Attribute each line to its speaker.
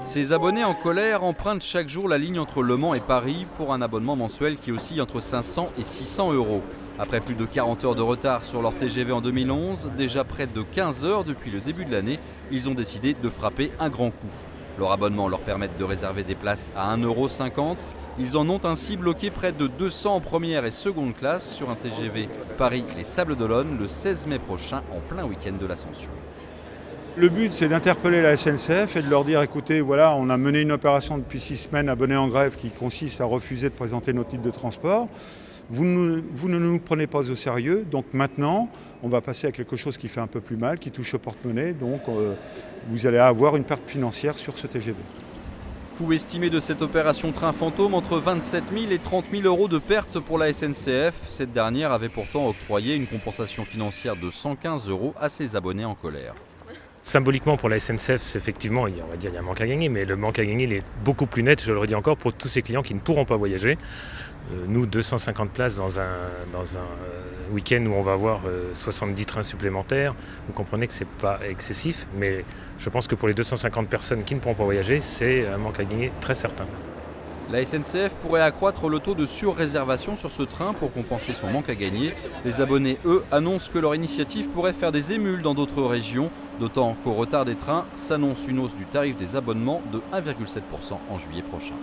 Speaker 1: Ces abonnés en colère empruntent chaque jour la ligne entre Le Mans et Paris pour un abonnement mensuel qui oscille entre 500 et 600 euros. Après plus de 40 heures de retard sur leur TGV en 2011, déjà près de 15 heures depuis le début de l'année, ils ont décidé de frapper un grand coup. Leur abonnement leur permet de réserver des places à 1,50 €. Ils en ont ainsi bloqué près de 200 en première et seconde classe sur un TGV Paris-Les Sables-d'Olonne le 16 mai prochain en plein week-end de l'Ascension.
Speaker 2: Le but, c'est d'interpeller la SNCF et de leur dire, écoutez, voilà, on a mené une opération depuis 6 semaines, abonnés en grève, qui consiste à refuser de présenter nos titres de transport. Vous ne nous prenez pas au sérieux, donc maintenant, on va passer à quelque chose qui fait un peu plus mal, qui touche au porte-monnaie, donc vous allez avoir une perte financière sur ce TGV.
Speaker 1: Coût estimé de cette opération train fantôme entre 27 000 et 30 000 euros de pertes pour la SNCF. Cette dernière avait pourtant octroyé une compensation financière de 115 € à ses abonnés en colère.
Speaker 3: Symboliquement pour la SNCF, effectivement, il y a un manque à gagner, mais le manque à gagner il est beaucoup plus net, je le redis encore, pour tous ces clients qui ne pourront pas voyager. Nous, 250 places dans un week-end où on va avoir 70 trains supplémentaires, vous comprenez que ce n'est pas excessif, mais je pense que pour les 250 personnes qui ne pourront pas voyager, c'est un manque à gagner très certain.
Speaker 1: La SNCF pourrait accroître le taux de surréservation sur ce train pour compenser son manque à gagner. Les abonnés, eux, annoncent que leur initiative pourrait faire des émules dans d'autres régions, d'autant qu'au retard des trains s'annonce une hausse du tarif des abonnements de 1,7% en juillet prochain.